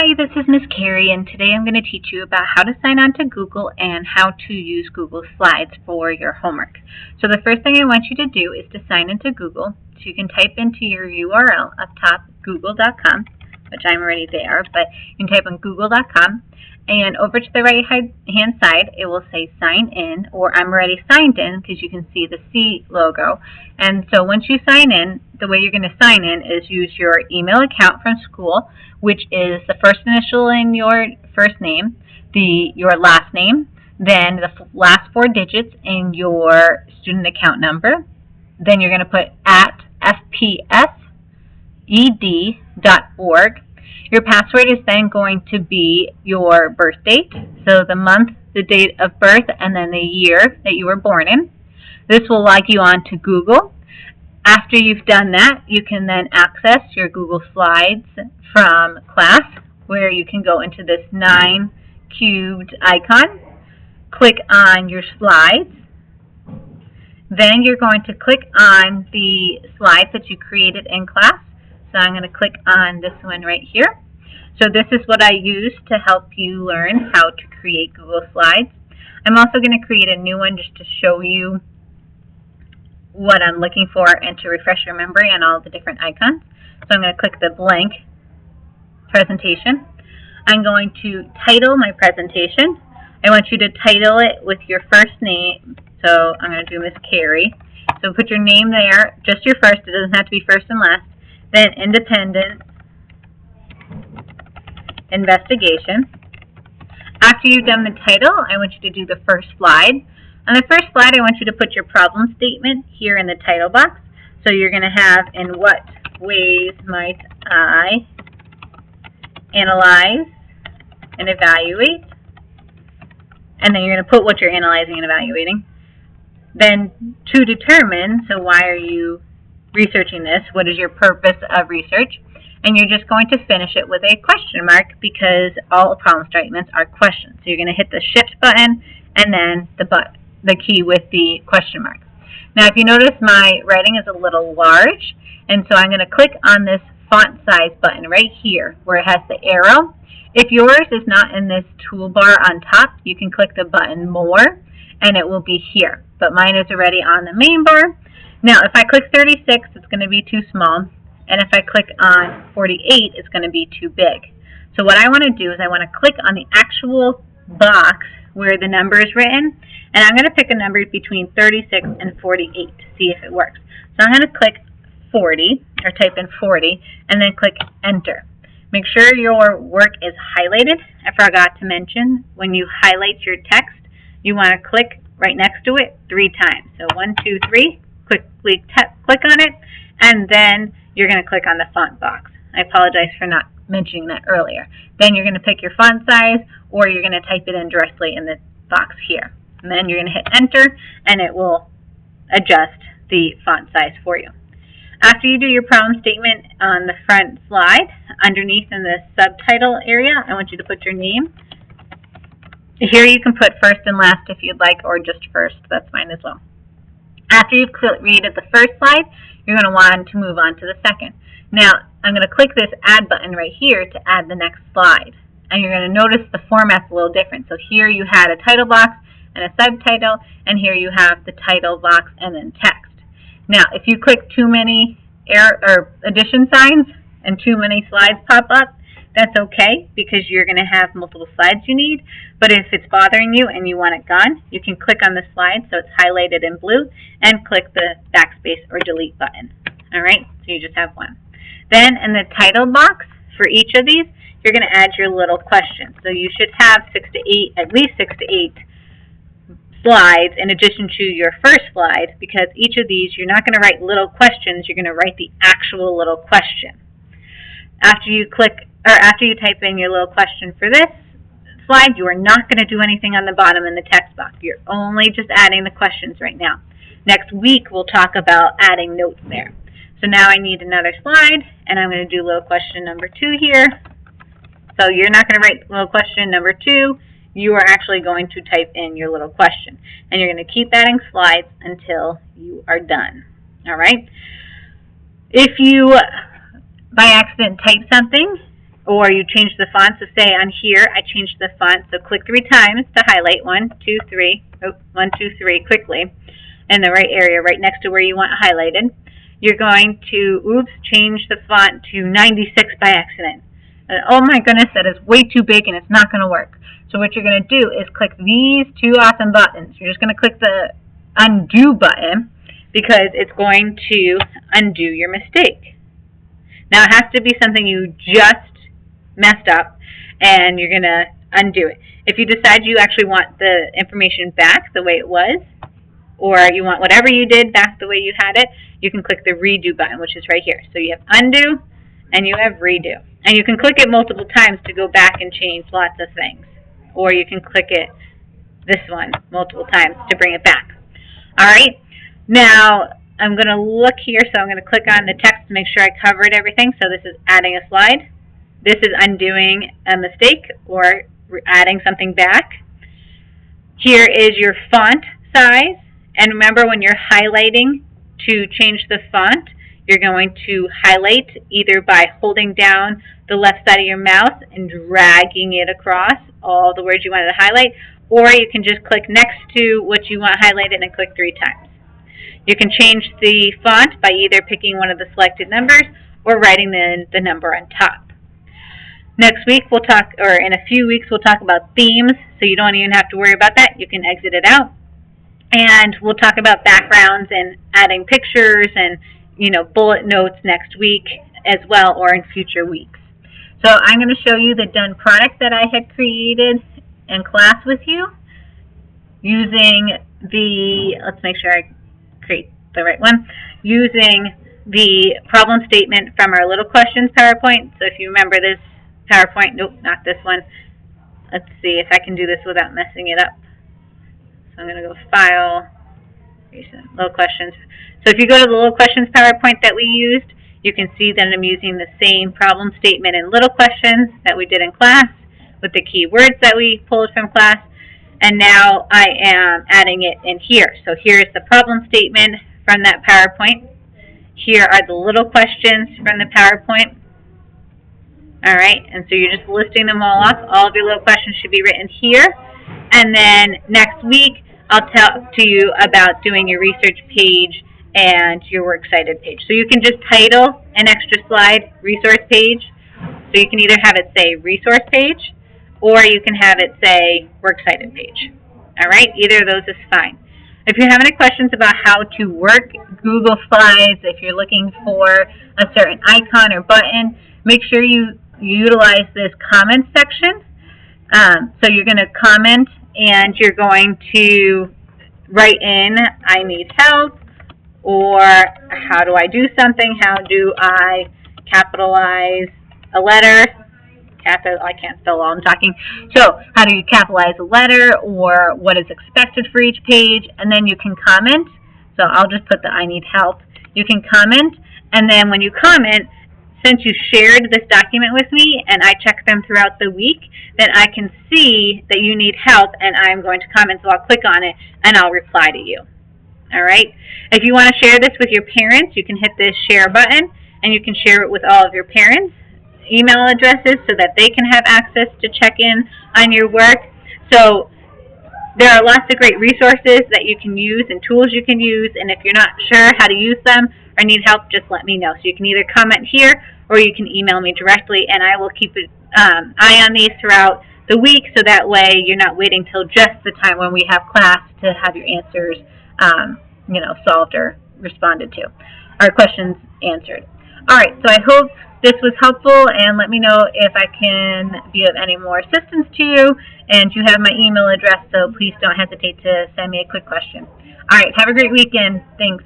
Hi, this is Miss Carrie, and today I'm going to teach you about how to sign on to Google and how to use Google Slides for your homework. So the first thing I want you to do is to sign into Google. So you can type into your URL up top, google.com, which I'm already there, but you can type in google.com, and over to the right-hand side, it will say sign in, or I'm already signed in because you can see the C logo. And so once you sign in, the way you're going to sign in is use your email account from school, which is the first initial in your first name, your last name, then the last four digits in your student account number. Then you're going to put at fpsed.org. Your password is then going to be your birth date, so the month, the date of birth, and then the year that you were born in. This will log you on to Google. After you've done that, you can then access your Google Slides from class, where you can go into this 9 cubed icon, click on your slides. Then you're going to click on the slides that you created in class. So I'm going to click on this one right here. So this is what I use to help you learn how to create Google Slides. I'm also going to create a new one just to show you what I'm looking for and to refresh your memory on all the different icons. So I'm going to click the blank presentation. I'm going to title my presentation. I want you to title it with your first name. So I'm going to do Miss Carrie. So put your name there, just your first. It doesn't have to be first and last. Then independent investigation. After you've done the title, I want you to do the first slide. On the first slide, I want you to put your problem statement here in the title box. So you're going to have, in what ways might I analyze and evaluate? And then you're going to put what you're analyzing and evaluating. Then to determine, so why are you researching this? What is your purpose of research? And you're just going to finish it with a question mark because all problem statements are questions. So you're going to hit the shift button and then the key with the question mark. Now if you notice, my writing is a little large, and so I'm going to click on this font size button right here where it has the arrow. If yours is not in this toolbar on top, you can click the button more and it will be here. But mine is already on the main bar. Now if I click 36, it's going to be too small. And if I click on 48, it's going to be too big. So what I want to do is I want to click on the actual box where the number is written. And I'm going to pick a number between 36 and 48 to see if it works. So I'm going to click 40, or type in 40, and then click Enter. Make sure your work is highlighted. I forgot to mention, when you highlight your text, you want to click right next to it 3 times. So 1, 2, 3, click on it, and then you're going to click on the font box. I apologize for not mentioning that earlier. Then you're going to pick your font size, or you're going to type it in directly in the box here. And then you're going to hit Enter, and it will adjust the font size for you. After you do your problem statement on the front slide, underneath in the subtitle area, I want you to put your name. Here you can put first and last if you'd like, or just first. That's fine as well. After you've created the first slide, you're going to want to move on to the second. Now, I'm going to click this Add button right here to add the next slide. And you're going to notice the format's a little different. So here you had a title box and a subtitle, and here you have the title box and then text. Now, if you click too many addition signs and too many slides pop up, that's okay because you're going to have multiple slides you need. But if it's bothering you and you want it gone, you can click on the slide so it's highlighted in blue and click the backspace or delete button. All right, so you just have one. Then in the title box for each of these, you're going to add your little questions. So you should have at least 6 to 8 slides in addition to your first slide, because each of these you're not going to write little questions, you're going to write the actual little question. After you type in your little question for this slide, you are not going to do anything on the bottom in the text box. You're only just adding the questions right now. Next week we'll talk about adding notes there. So now I need another slide, and I'm going to do little question number 2 here. So you're not going to write little question number 2. You are actually going to type in your little question. And you're going to keep adding slides until you are done. All right? If you, by accident, type something or you change the font. So say on here, I changed the font. So click 3 times to highlight 1, 2, 3, 1, 2, 3 quickly in the right area, right next to where you want highlighted. You're going to, change the font to 96 by accident. Oh my goodness, that is way too big and it's not going to work. So what you're going to do is click these 2 awesome buttons. You're just going to click the undo button because it's going to undo your mistake. Now it has to be something you just messed up and you're going to undo it. If you decide you actually want the information back the way it was, or you want whatever you did back the way you had it, you can click the redo button, which is right here. So you have undo and you have redo. And you can click it multiple times to go back and change lots of things. Or you can click it, this one, multiple times to bring it back. Alright, now I'm going to look here, so I'm going to click on the text to make sure I covered everything. So this is adding a slide. This is undoing a mistake or adding something back. Here is your font size. And remember, when you're highlighting to change the font, you're going to highlight either by holding down the left side of your mouse and dragging it across all the words you wanted to highlight, or you can just click next to what you want highlighted and click 3 times. You can change the font by either picking one of the selected numbers or writing the number on top. Next week we'll talk, or in a few weeks we'll talk about themes, so you don't even have to worry about that. You can exit it out. And we'll talk about backgrounds and adding pictures and, bullet notes next week as well, or in future weeks. So I'm going to show you the done product that I had created in class with you using the, let's make sure I create the right one, using the problem statement from our Little Questions PowerPoint. So if you remember this PowerPoint, nope, not this one. Let's see if I can do this without messing it up. So I'm going to go File, Little Questions. So if you go to the Little Questions PowerPoint that we used, you can see that I'm using the same problem statement in Little Questions that we did in class with the key words that we pulled from class. And now I am adding it in here. So here's the problem statement from that PowerPoint. Here are the little questions from the PowerPoint. All right, and so you're just listing them all off. All of your little questions should be written here. And then next week, I'll talk to you about doing your research page and your Works Cited page. So you can just title an extra slide resource page. So you can either have it say resource page, or you can have it say Works Cited page. All right, either of those is fine. If you have any questions about how to work Google Slides, if you're looking for a certain icon or button, make sure you utilize this comment section. So you're going to comment and you're going to write in, I need help, or how do I do something? How do I capitalize a letter? I can't spell while I'm talking. So how do you capitalize a letter, or what is expected for each page? And then you can comment. So I'll just put the I need help. You can comment, and then when you comment, since you shared this document with me and I check them throughout the week, then I can see that you need help and I'm going to comment, so I'll click on it and I'll reply to you. All right? If you want to share this with your parents, you can hit this share button and you can share it with all of your parents' email addresses so that they can have access to check in on your work. So there are lots of great resources that you can use and tools you can use, and if you're not sure how to use them or need help, just let me know. So you can either comment here or you can email me directly, and I will keep an eye on these throughout the week, so that way you're not waiting till just the time when we have class to have your answers solved or responded to, or questions answered. All right, so I hope this was helpful, and let me know if I can be of any more assistance to you. And you have my email address, so please don't hesitate to send me a quick question. All right, have a great weekend. Thanks.